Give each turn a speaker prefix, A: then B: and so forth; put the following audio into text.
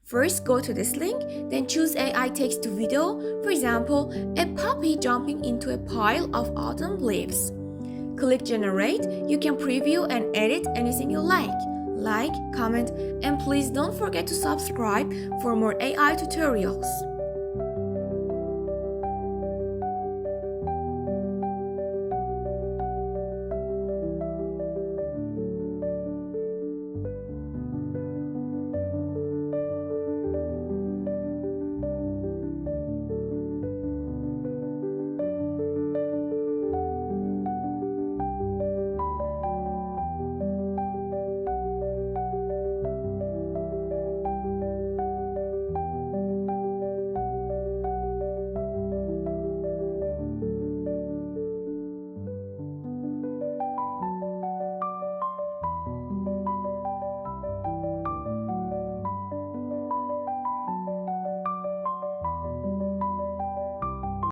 A: First, go to this link, then choose AI text to video, for example, a puppy jumping into a pile of autumn leaves. Click generate, you can preview and edit anything you like, comment, and please don't forget to subscribe for more AI tutorials.